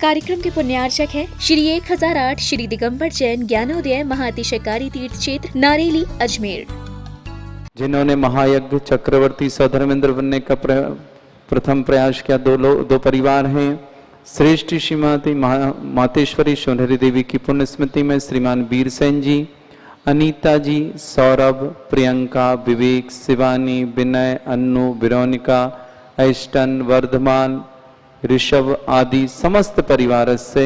कार्यक्रम के पुण्यार्चक है श्री 1008 श्री दिगंबर जैन ज्ञानोदय महाअतिशयकारी तीर्थ क्षेत्र नारेली अजमेर, जिन्होंने महायज्ञ चक्रवर्ती सधर्मेंद्र बनने का प्रथम प्रयास किया। दो परिवार हैं। श्रेष्ठ श्रीमती मातेश्वरी सोनहरी देवी की पुण्य स्मृति में श्रीमान वीर सेन जी, अनीता जी, सौरभ, प्रियंका, विवेक, शिवानी, विनय, अन्नू, विरोनिका, ऐष्टन, वर्धमान, ऋषभ आदि समस्त परिवार से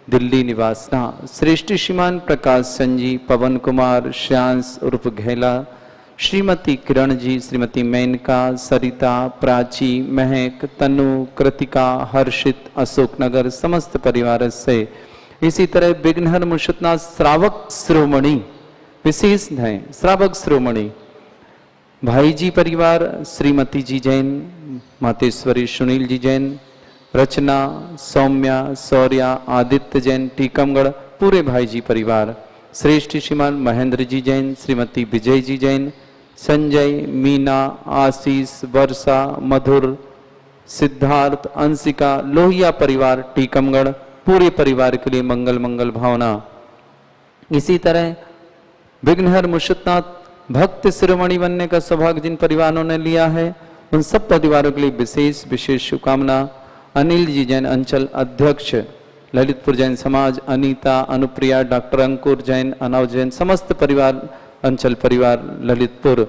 दिल्ली निवासना। श्रेष्ठ श्रीमान प्रकाश संजी, पवन कुमार, श्यांस उर्फ घेला, श्रीमती किरण जी, श्रीमती मेनका, सरिता, प्राची, महक, तनु, कृतिका, हर्षित, अशोकनगर समस्त परिवार से। इसी तरह विघ्नहर मुर्शदनाथ श्रावक शिरोमणि विशेष है। श्रावक शिरोमणि भाई जी परिवार, श्रीमती जी जैन, मातेश्वरी सुनील जी जैन, रचना, सौम्या, सौर्या, आदित्य जैन, टीकमगढ़ पूरे भाई जी परिवार। श्रेष्ठ श्रीमान महेंद्र जी जैन, श्रीमती विजय जी जैन, संजय, मीना, आशीष, वर्षा, मधुर, सिद्धार्थ, अंशिका, लोहिया परिवार टीकमगढ़ पूरे परिवार के लिए मंगल मंगल भावना। इसी तरह विघ्नहर मुर्शदनाथ भक्त शिरोमणि बनने का सौभाग्य जिन परिवारों ने लिया है उन सब परिवारों के लिए विशेष विशेष शुभकामना। अनिल जी जैन अंचल अध्यक्ष ललितपुर जैन समाज, अनीता, अनुप्रिया, डॉक्टर अंकुर जैन, अनव जैन समस्त परिवार अंचल परिवार ललितपुर,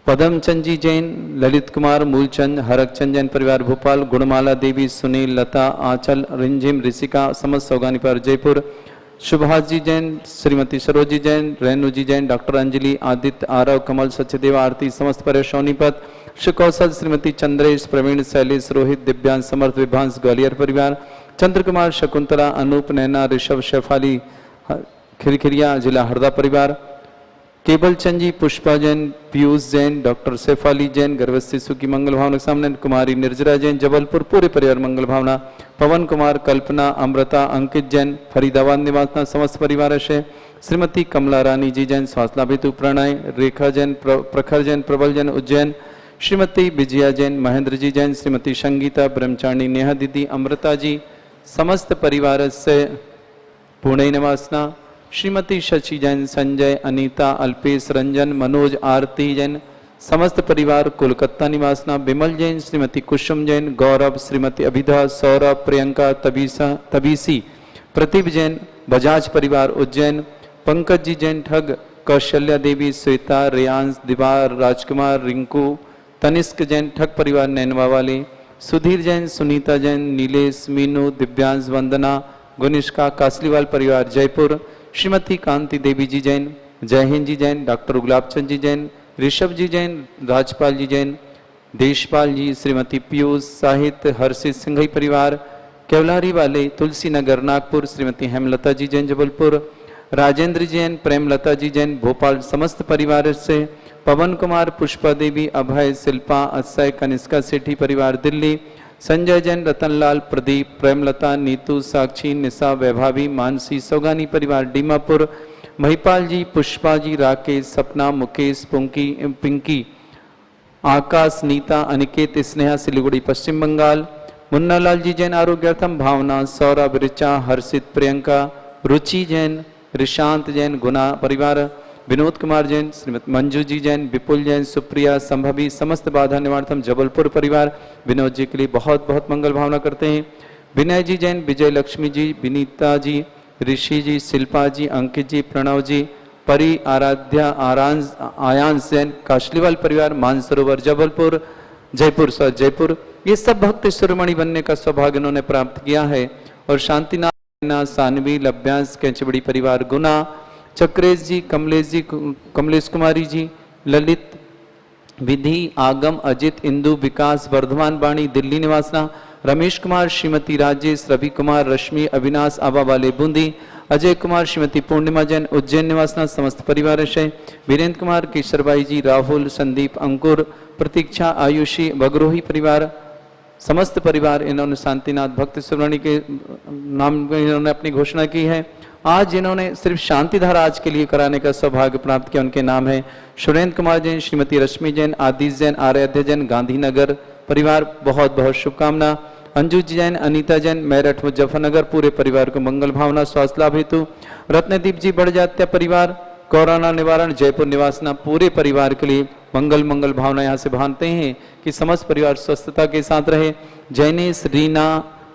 पदमचंद जी जैन, ललित कुमार, मूलचंद, हरकचंद जैन परिवार भोपाल, गुणमाला देवी, सुनील, लता, आंचल, रिंझिम, ऋषिका समस्त सौगानी परिवार जयपुर, सुभाष जी जैन, श्रीमती सरोजी जैन, रेणु जी जैन, डॉक्टर अंजलि, आदित्य, आरव, कमल, सत्यदेव, आरती समस्त परिवार सोनीपत, श्री कौशल, श्रीमती चंद्रेश, प्रवीण, शैलेश, रोहित, दिव्यांश, समर्थ, विभांश ग्वालियर परिवार, चंद्र कुमार, शकुंतला, अनूप, नैना, ऋषभ, शेफाली, खिरखिरिया जिला हरदा परिवार, केबल चंद जी, पुष्पा जैन, पीयूष जैन, डॉक्टर शेफाली जैन, गर्भस्थ शिशु की मंगल भावना के सामने, कुमारी निर्जरा जैन, जबलपुर पूरे परिवार मंगल भावना, पवन कुमार, कल्पना, अमृता, अंकित जैन, फरीदाबाद निवासना समस्त परिवार से, श्रीमती कमला रानी जी जैन, स्वास्थ्य प्रणय, रेखा जैन, प्रखर जैन, प्रबल जैन उज्जैन, श्रीमती विजया जैन, महेंद्र जी जैन, श्रीमती संगीता, ब्रह्मचारिणी, नेहा दीदी, अमृता जी समस्त परिवार से पुणे निवासना, श्रीमती शशि जैन, संजय, अनीता, अल्पेश, रंजन, मनोज, आरती जैन समस्त परिवार कोलकाता निवासना, विमल जैन, श्रीमती कुसुम जैन, गौरव, श्रीमती अभिधा, सौरभ, प्रियंका, तबीसी, प्रतीप जैन, बजाज परिवार उज्जैन, पंकज जी जैन, ठग, कौशल्या देवी, श्वेता, रियांश, दीवार, राजकुमार, रिंकू, तनिष्क जैन, ठग परिवार नैनवा वाले, सुधीर जैन, सुनीता जैन, नीलेश, मीनू, दिव्यांश, वंदना, गुनिष्का, कासलीवाल परिवार जयपुर, श्रीमती कांति देवी जी जैन, जय हिंद जी जैन, डॉक्टर गुलाबचंद जी जैन, ऋषभ जी जैन, राजपाल जी जैन, देशपाल जी, श्रीमती पीयूष, साहित्य, हर्षित सिंघई परिवार केवलारी वाले, तुलसी नगर नागपुर, श्रीमती हेमलता जी जैन, जबलपुर, राजेंद्र जैन, प्रेमलता जी जैन, भोपाल समस्त परिवार से, पवन कुमार, पुष्पा देवी, अभय, शिल्पा, अक्षय, कनिष्का सेठी परिवार दिल्ली, संजय जैन, रतनलाल, प्रदीप, प्रेमलता, नीतू, साक्षी, निशा, वैभावी, मानसी, सौगानी परिवार डीमापुर, महिपाल जी, पुष्पा जी, राकेश, सपना, मुकेश, पिंकी, आकाश, नीता, अनिकेत, स्नेहा सिलीगुड़ी पश्चिम बंगाल, मुन्नालाल जी जैन, आरोग्यार्थम, भावना, सौरभ, ऋचा, हर्षित, प्रियंका, रुचि जैन, ऋशांत जैन, गुना परिवार, विनोद कुमार जैन, श्रीमती मंजू जी जैन, विपुल जैन, सुप्रिया, संभवी समस्त बाधा निवारतम जबलपुर परिवार विनोद जी के लिए बहुत बहुत मंगल भावना करते हैं। विनय जी जैन, विजय लक्ष्मी जी, विनीता जी, ऋषि जी, शिल्पा जी, अंकित जी, प्रणव जी, परी, आराध्या, आयांश जैन, काशलीवाल परिवार मानसरोवर जबलपुर, जयपुर ये सब भक्त शिरोमणि बनने का सौभाग्य इन्होंने प्राप्त किया है। और शांतिनाथ, सानवी, लभ्यांश, कैंचबड़ी परिवार गुना, चक्रेश जी, कमलेश कुमारी जी, ललित, विधि, आगम, अजित, इंदु, विकास, वर्धमान बाणी दिल्ली निवासना, रमेश कुमार, श्रीमती राजेश, रवि कुमार, रश्मि, अविनाश, आबा वाले बूंदी, अजय कुमार, श्रीमती पूर्णिमा जैन, उज्जैन निवासना समस्त परिवार से, वीरेंद्र कुमार, केशरबाई जी, राहुल, संदीप, अंकुर, प्रतीक्षा, आयुषी, बगरोही परिवार समस्त परिवार इन्होंने शांतिनाथ भक्त शिरोमणि के नाम में इन्होंने अपनी घोषणा की है। आज जिन्होंने सिर्फ शांतिधारा आज के लिए कराने का सौभाग्य प्राप्त किया उनके नाम है सुरेंद्र कुमार जैन, श्रीमती रश्मि जैन, आदिश जैन, आराध्य जैन, गांधीनगर परिवार बहुत बहुत शुभकामना। अंजू जैन, अनीता जैन, मेरठ मुजफ्फरनगर, पूरे परिवार को मंगल भावना स्वास्थ्य लाभ हेतु। रत्नदीप जी बड़जात्या परिवार, कोरोना निवारण जयपुर निवासना, पूरे परिवार के लिए मंगल भावना यहाँ से भानते हैं कि समस्त परिवार स्वस्थता के साथ रहे। जैनेश, रीना,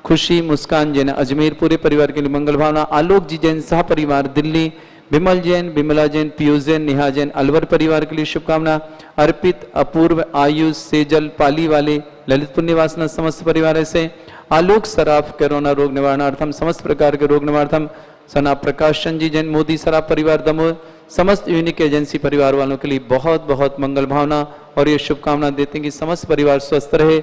खुशी, मुस्कान जैन अजमेर, पूरे परिवार के लिए मंगल भावना। आलोक जी जैन सह परिवार दिल्ली, विमल जैन, विमला जैन, पीयूष जैन, नेहा जैन अलवर परिवार के लिए शुभकामना। अर्पित, अपूर्व, आयुष, सेजल, पाली वाले, ललितपुर निवासना समस्त परिवार से। आलोक सराफ, कोरोना रोग निवारणार्थम समस्त प्रकार के रोग निवारणार्थम। सना प्रकाश चंद जी जैन, मोदी सराफ परिवार दमोह, समस्त यूनिक एजेंसी परिवार वालों के लिए बहुत बहुत मंगल भावना और ये शुभकामना देते हैं कि समस्त परिवार स्वस्थ रहे।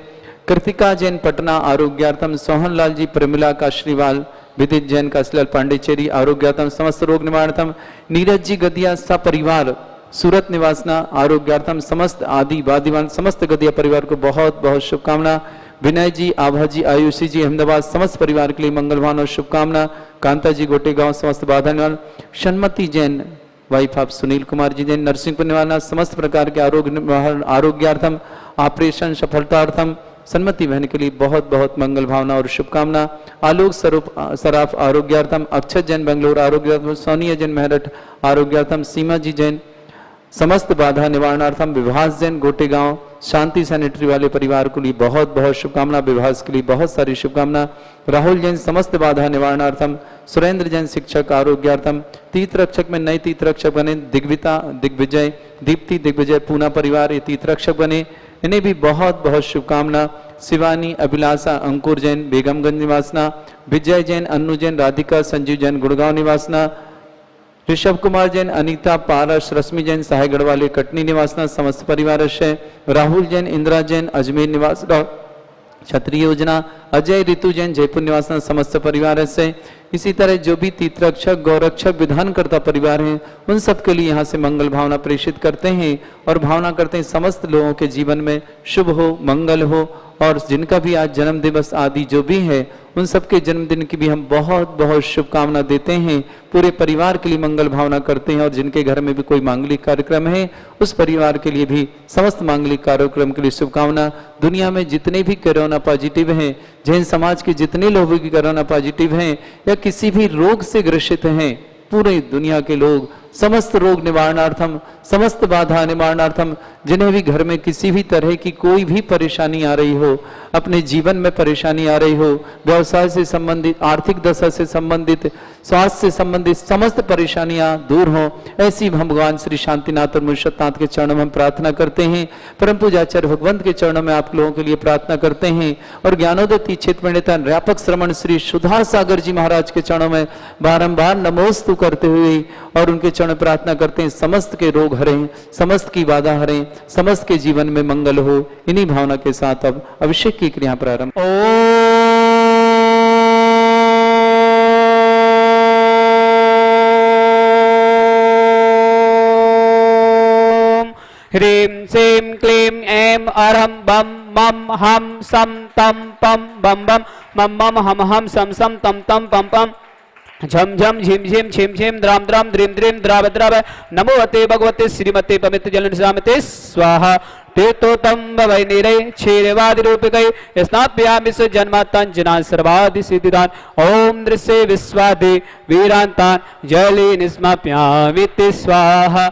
कृतिका जैन पटना आरोग्यार्थम, सोहन लाल जी, प्रमिला काश्रीवाल, विदित जैन काशीलाल पांडेचेरी आरोग्यार्थम समस्त रोग निवारणार्थम। नीरज जी गदिया सपरिवार सूरत निवासना आरोग्यार्थम समस्त आदि वादिवान समस्त गदिया परिवार को बहुत बहुत शुभकामना। विनय जी, आभा जी, आयुषी जी अहमदाबाद समस्त परिवार के लिए मंगल भावना और शुभकामना। कांता जी गोटेगांव समस्त बाधा निवारण। शन्मति जैन वाइफ ऑफ सुनील कुमार जी जैन नरसिंहपुर निवारणा समस्त प्रकार के आरोग्यार्थम ऑपरेशन सफलतार्थम सन्मति बहन के लिए बहुत बहुत मंगल भावना और शुभकामना। आलोक स्वरूप सराफ आरोग्यार्थम, अक्षत जैन बेंगलोर आरोग्यार्थम, सोनिया जैन मेरठ आरोग्यार्थम, सीमा जी जैन समस्त बाधा निवारणार्थम, विभास जैन गोटेगांव शांति सैनिटरी वाले परिवार के लिए बहुत बहुत शुभकामना। विभास के लिए बहुत सारी शुभकामना। राहुल जैन समस्त बाधा निवारणार्थम, सुरेंद्र जैन शिक्षक आरोग्यार्थम, तीर्थ रक्षक में नए तीर्थ रक्षक बने दिग्विता, दिग्विजय, दीप्ति, दिग्विजय पूना परिवार ये तीर्थ रक्षक बने, इन्हें भी बहुत बहुत शुभकामना। शिवानी, अभिलाषा, अंकुर जैन बेगमगंज निवासना, विजय जैन, अन्नू जैन, राधिका, संजीव जैन गुड़गांव निवासना, ऋषभ कुमार जैन, अनीता, पारस, रश्मि जैन साहेगढ़ वाले कटनी निवासना समस्त परिवार से। राहुल जैन, इंदिरा जैन अजमेर निवासना क्षत्रिय योजना, अजय, ऋतु जैन जयपुर निवासना समस्त परिवार से। इसी तरह जो भी तीर्थरक्षक गौरक्षक विधानकर्ता परिवार हैं उन सब के लिए यहाँ से मंगल भावना प्रेषित करते हैं और भावना करते हैं समस्त लोगों के जीवन में शुभ हो, मंगल हो और जिनका भी आज जन्म दिवस आदि जो भी है उन सबके जन्मदिन की भी हम बहुत बहुत शुभकामना देते हैं। पूरे परिवार के लिए मंगल भावना करते हैं और जिनके घर में भी कोई मांगलिक कार्यक्रम है उस परिवार के लिए भी समस्त मांगलिक कार्यक्रम के लिए शुभकामना। दुनिया में जितने भी कोरोना पॉजिटिव हैं, जैन समाज के जितने लोगों की कोरोना पॉजिटिव हैं या किसी भी रोग से ग्रसित हैं, पूरे दुनिया के लोग समस्त रोग निवारणार्थम समस्त बाधा निवारणार्थम, जिन्हें भी घर में किसी भी तरह की कोई भी परेशानी आ रही हो, अपने जीवन में परेशानी आ रही हो, व्यवसाय से संबंधित, आर्थिक दशा से संबंधित, स्वास्थ्य से संबंधित समस्त परेशानियां दूर हों, ऐसी हम भगवान श्री शांतिनाथ और मुर्शदनाथ के चरणों में हम प्रार्थना करते हैं। परम पूजाचार्य भगवंत के चरणों में आप लोगों के लिए प्रार्थना करते हैं और ज्ञानोदय तीर्थ पंडित व्यापक श्रमण श्री सुधा सागर जी महाराज के चरणों में बारंबार नमोस्तु करते हुए और उनके चरण प्रार्थना करते हैं समस्त के रोग हरें, समस्त की बाधा हरें, समस्त के जीवन में मंगल हो। इन्हीं भावना के साथ अब अभिषेक की क्रिया प्रारंभ। ह्रीं श्रीं क्लीं ऐं अरहं बम मम हम सम तम पम बम बम मम मम हम हम सम सम तम तम पम पम झम झम झिम झिम छिम छिम द्राम द्राम द्रीम द्रीम द्राव द्राव नमोवते भगवते श्रीमते पवित्र जलन सामते स्वाहा तीर्थोत्तम वै निरे क्षीरवादि रूपिकै स्नाप्यामि स जन्मात्तांजनान् सर्वादि सिद्धिदान ओम दृश्य विश्वादि वीरांतान् जले निस्माप्यामि ते स्वाहा।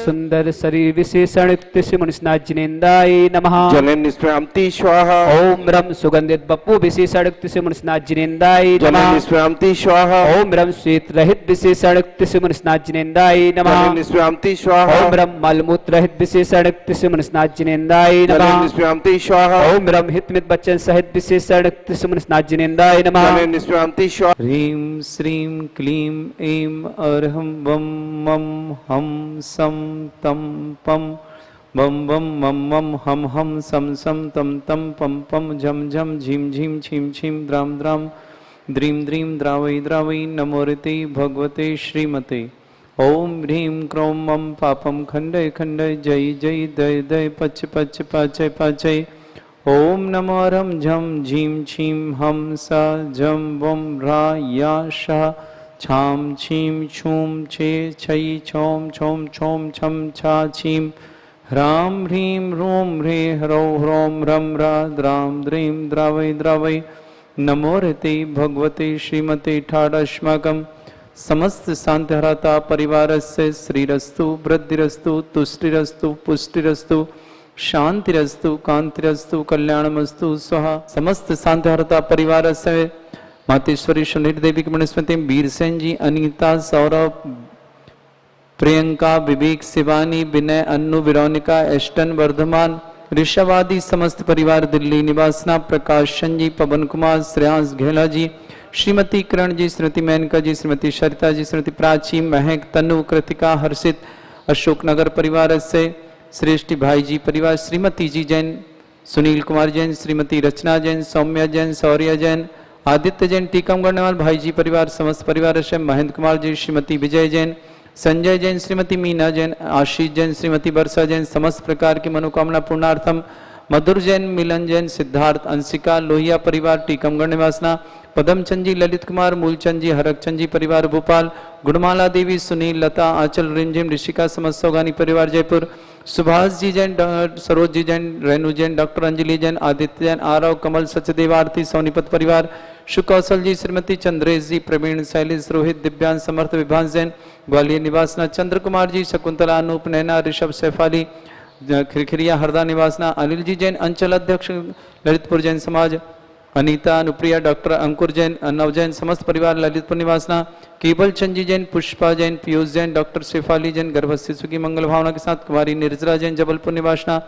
सुंदर शरीर विशेषण मुनिस्नाथ जिनेन्द्राय नमः। जले निस्प्यामि स्वाहा। ओम रम सुगंधित बप्पु विशेषण मुनिस्नाथ जिनेन्द्राय जले नमः। निस्प्यामि स्वाहा। ओम रम श्वेत रहित विशेषण मुनिस्नाथ जिनेन्द्राय नमः। जले निस्प्यामि स्वाहा। ओम रम मलमूत्र रहित विशेषण मुनिस्नाथ जिनेन्द्राय जले नमः। निस्प्यामि स्वाहा। ओम रम हितमित बच्चन सहित विशेषण मुनिस्नाथ जिनेन्द्राय नमः। जले निस्प्यामि स्वाहा। ह्रीं श्रीं क्लीं ऐं अरहं वं मम हम सम तम पम बम बम मम मम हम हम सम सम तम तम पम पम झम झम झिम झिम छिम छिम द्राम द्राम द्रीम द्रीम द्रावै द्रावै नमोरते भगवते श्रीमते। ओम ह्रीं क्रों मम पापम खंडय खंडय जय जय दय दय पच पच पाचय पाचय। ओम नमो रम झम झीम छीम हम सा झम वम रा या शा छाम छीम छूम छे छई छोम छोम छोम छम छा छीम ह्राम ह्रीं रूम ह्रे ह्रौ ह्रौम रम रा द्राम द्रीम द्रावै द्रावै नमो ऋते भगवते श्रीमते ठाडस्माकं समस्त शांतिहरता परिवारस्य श्रीरस्तु वृद्धिरस्तु तुष्टिरस्तु पुष्टिरस्तु शांतिरस्तु कांतिरस्तु कल्याणमस्तु स्वाहा। समस्त शांतिहरता परिवारस्य मातेश्वरी सुनील देवी की मनुस्मृति वीरसेन जी, अनीता, सौरभ, प्रियंका, विवेक, शिवानी, विनय, अन्नू, विरोनिका, एस्टन, वर्धमान, ऋषभ आदि समस्त परिवार दिल्ली निवासना, प्रकाशन जी, पवन कुमार, श्रेयांश घेला जी, श्रीमती किरण जी, श्रीमती मेनका जी, श्रीमती सरिता जी, श्रीमती प्राची, महक, तनु, कृतिका, हर्षित, अशोकनगर परिवार से श्रेष्ठी भाई जी परिवार, श्रीमती जी जैन, सुनील कुमार जैन, श्रीमती रचना जैन, सौम्या जैन, शौर्य जैन, आदित्य जैन, टीकमगढ़ नेवाल भाई जी परिवार, समस्त परिवार से महेंद्र कुमार जी, श्रीमती विजय जैन, संजय जैन, श्रीमती मीना जैन, आशीष जैन, श्रीमती वर्षा जैन, समस्त प्रकार की मनोकामना पूर्णार्थम मधुर जैन, मिलन जैन, सिद्धार्थ, अंशिका, लोहिया परिवार टीकमगढ़ निवासना, पदमचंद जी, ललित कुमार, मूलचंद जी, हरकचंद जी परिवार भोपाल, गुणमाला देवी, सुनील, लता, आंचल, रिमझिम, ऋषिका, समस्त सौगानी परिवार जयपुर, सुभाष जी जैन, सरोज जी जैन, रेणु जैन, डॉक्टर अंजलि जैन, आदित्य जैन, आरव, कमल, सचदेव, आरती, सोनीपत परिवार, सुकौशल जी, श्रीमती चंद्रेश जी, प्रवीण, शैलेश, रोहित, दिव्यांश, समर्थ, विभांश जैन, ग्वालियर निवासना, चंद्र कुमार जी, शकुंतला, अनूप, नैना, ऋषभ, सैफाली, खिरखिरिया, हरदा निवासना, अनिल जी जैन, अंचल अध्यक्ष, ललितपुर जैन समाज, अनीता, अनुप्रिया, डॉक्टर अंकुर जैन, नव जैन, समस्त परिवार ललितपुर निवासना, केवल चंद जी जैन, पुष्पा जैन, पीयूष जैन, डॉक्टर शेफाली जैन, गर्भस्थ शिशु की मंगल भावना के साथ कुमारी निर्जरा जैन, जबलपुर निवासना,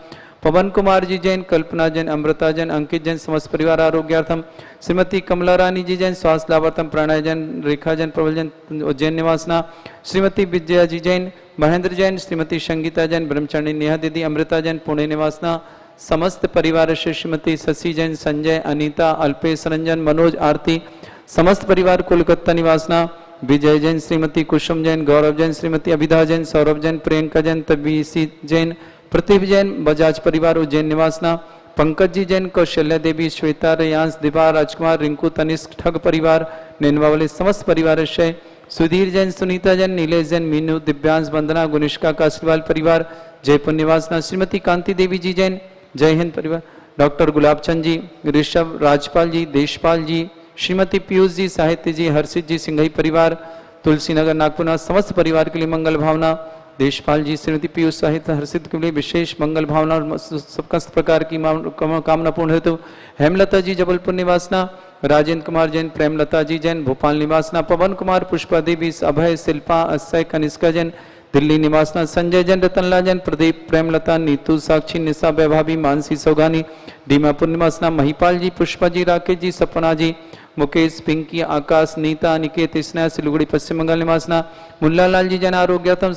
पवन कुमार जी जैन, कल्पना जैन, अमृता जैन, अंकित जैन, समस्त परिवार आरोग्यार्थम, श्रीमती कमला रानी जी जैन, स्वास्थ्य लाभार्थम, प्रणय जैन, रेखा जैन, प्रबल जैन, उज्जैन निवासना, श्रीमती विजया जी जैन, महेंद्र जैन, श्रीमती संगीता जैन, ब्रह्मचारिणी नेहा दीदी, अमृता जैन, पुणे निवासना, समस्त परिवार से श्रीमती शशि जैन, संजय, अनीता, अल्पेश रंजन, मनोज, आरती, समस्त परिवार कोलकाता निवासना, विजय जैन, श्रीमती कुसुम जैन, गौरव जैन, श्रीमती अभिधा जैन, सौरभ जैन, प्रियंका जैन, तबीसी जैन, प्रतिभ जैन, बजाज परिवार उज्जैन निवासना, पंकज जी जैन, कौशल्या देवी, श्वेता, रेयांश, दिवा, राजकुमार, रिंकू, तनिष्क, ठग परिवार, नैनवा वाले समस्त परिवार से सुधीर जैन, सुनीता जैन, नीलेश जैन, मीनू, दिव्यांश, वंदना, गुनिष्का, काशीवाल परिवार, जयपुर निवासना, श्रीमती कांति देवी जी जैन, जय हिंद परिवार, डॉक्टर गुलाबचंद जी, ऋषभ, राजपाल जी, देशपाल जी, श्रीमती पीयूष जी, साहित्य जी, हर्षित जी, सिंघई परिवार, तुलसी नगर नागपुर, समस्त परिवार के लिए मंगल भावना, देशपाल जी, श्रीमती पीयूष, साहित्य, हर्षित के लिए विशेष मंगल भावना और सबका प्रकार की कामना पूर्ण हेतु, हेमलता जी, जबलपुर निवासना, राजेंद्र कुमार जैन, प्रेमलता जी जैन, भोपाल निवासना, पवन कुमार, पुष्पा देवी, अभय, शिल्पा, अक्षय, कनिष्का जैन, दिल्ली निवासना, संजय जैन, रतनलाल जैन, प्रदीप, प्रेमलता, नीतू, साक्षी, निशा, वैभावी, मानसी, सौगानी, दीमापुर निवासना, महिपाल जी, पुष्पा जी, राकेश जी, सपना जी, मुकेश, पिंकी, आकाश, नीता, निकेत, स्नेहा, सिलीगुड़ी पश्चिम बंगाल निवासना, मुल्ला लाल जी जैन, आरोग्यतम,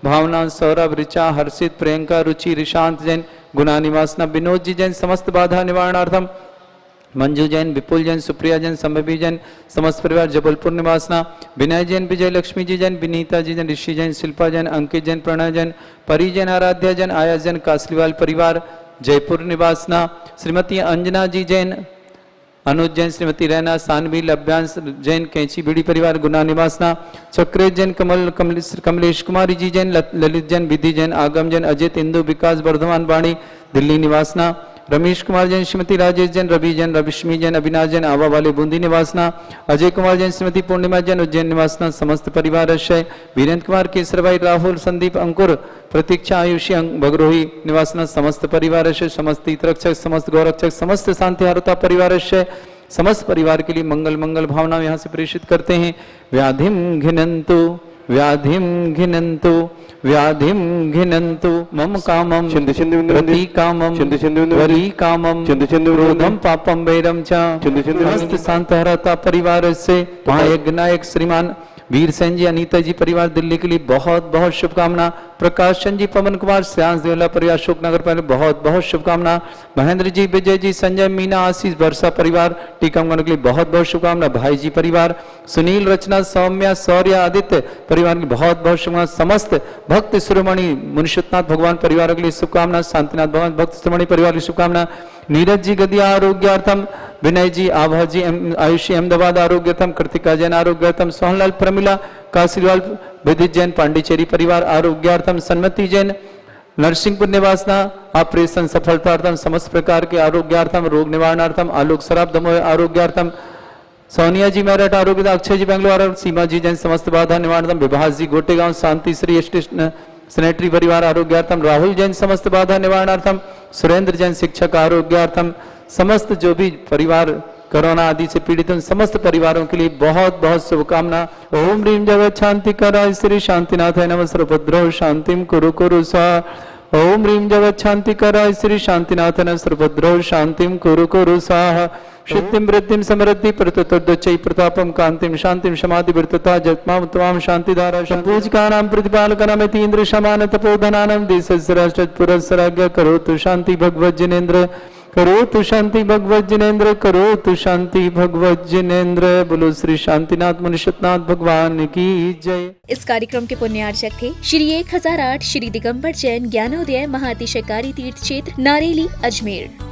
भावना, सौरभ, ऋचा, हर्षित, प्रियंका, रुचि, ऋशांत जैन, गुना निवासना, विनोद जी जैन, समस्त बाधा निवारणार्थम, मंजू जैन, विपुल जैन, सुप्रिया जैन, संभवी जैन, समस्त परिवार जबलपुर निवासना, विनय जैन, विजय लक्ष्मी जी जैन, विनीता जी जैन, ऋषि जैन, शिल्पा जैन, अंकित जैन, प्रणय जैन, परी जैन, आराध्या जैन, आया जैन, कासलीवाल परिवार जयपुर निवासना, श्रीमती अंजना जी जैन, अनुज जैन, श्रीमती रैना, सानवी, लभ्यांश जैन, कैंची बीड़ी परिवार गुना निवासना, चक्रेश जैन, कमलेश कुमारी जी जैन, ललित जैन, विधि जैन, आगम जैन, अजित, इंदु, विकास, वर्धमान वाणी, दिल्ली निवासना, रमेश कुमार जैन, श्रीमती राजेश जैन, रवि जैन, रविश्मी जैन, अविनाश जैन, आवा वाले बूंदी निवासना, अजय कुमार जैन, श्रीमती पूर्णिमा जैन, उज्जैन निवासना, समस्त परिवार अक्षय, वीरेंद्र कुमार, केसर भाई, राहुल, संदीप, अंकुर, प्रतीक्षा, आयुषी, भगरोही निवासना, समस्त परिवार अक्षय, समस्त हितरक्षक, समस्त गौरक्षक, समस्त शांति हारता परिवार अक्षय, समस्त परिवार के लिए मंगल मंगल भावना यहाँ से प्रेषित करते हैं। व्याधिम घिनंतु, व्याधिम घिनंतु, व्याधिम घिनंतु, मम कामम रति कामम वरी कामम क्रोधम पापम वैरम च, समस्त शांतहरता परिवार से महायज्ञ नायक श्रीमान वीरसेन जी, अनीता जी परिवार दिल्ली के लिए बहुत बहुत शुभकामना, प्रकाशन जी, पवन कुमार, श्रेयांश देवला परिवार अशोकनगर पर बहुत बहुत शुभकामना, महेंद्र जी, विजय जी, संजय, मीना, आशीष, वर्षा परिवार टीकमगढ़ के लिए बहुत बहुत शुभकामना, भाई जी परिवार, सुनील, रचना, सौम्या, शौर्य, आदित्य परिवार की बहुत बहुत शुभकामना, समस्त भक्त शिरोमणि मुनिषुतनाथ भगवान परिवार के लिए शुभकामना, शांतिनाथ भगवान भक्त शिरोमणि परिवार की शुभकामना, नीरज जी गदिया आरोग्यार्थम, विनय जी, आभा जी, आयुषी अहमदाबाद आरोग्यार्थम, कृतिका जैन आरोग्यार्थम, सोहनलाल, प्रमिला, काशीलाल, विदित जैन, पांडिचेरी परिवार आरोग्यार्थम, सन्मति जैन, नरसिंहपुर निवासना ऑपरेशन सफलतार्थम समस्त प्रकार के आरोग्यार्थम रोग निवारणार्थम आलोक सराब दमोह आरोग्यार्थम सोनिया जी मेरठ आरोग्य अक्षय जी बेंगलोर सीमा जी जैन समस्त बाधा निवारणार्थम विभास जी गोटेगांव शांति श्री सैनिटरी परिवार आरोग्यार्थम राहुल जैन समस्त बाधा निवारणार्थम सुरेंद्र जैन शिक्षक आरोग्यार्थम समस्त जो भी परिवार कोरोना आदि से पीड़ित उन समस्त परिवारों के लिए बहुत बहुत शुभकामना। ओम ह्रीम जगत शांति कराय श्री शांतिनाथाय नमः सर्वभद्रो शांतिम कुरु कुरु स्वाहा। ओम ह्रीम जगत शांति कराय श्री शांतिनाथाय नमः सर्वभद्रो शांतिम कुरु कुरु स्वाहा। शुद्धिम वृद्धिम समृद्धि प्रतुतोच्चै प्रतापम कांतिम शांतिम समाधि वृत्तता जगमाम त्वाम शांतिधारा संपूजकानां प्रतिपालकानां इतीन्द्र शमान तपोधनानां देशस्य पुरस्सराज्ञ करोतु शांति भगवत जिनेन्द्र करोतु शांति भगवत जिनेन्द्र करोतु शांति भगवत जिनेन्द्र। बोलो श्री शांतिनाथ मुनिशतनाथ भगवान की जय। इस कार्यक्रम के पुण्यार्चक थे श्री 1008 श्री दिगंबर जैन ज्ञानोदय महाअतिशयकारी तीर्थ क्षेत्र नारेली अजमेर।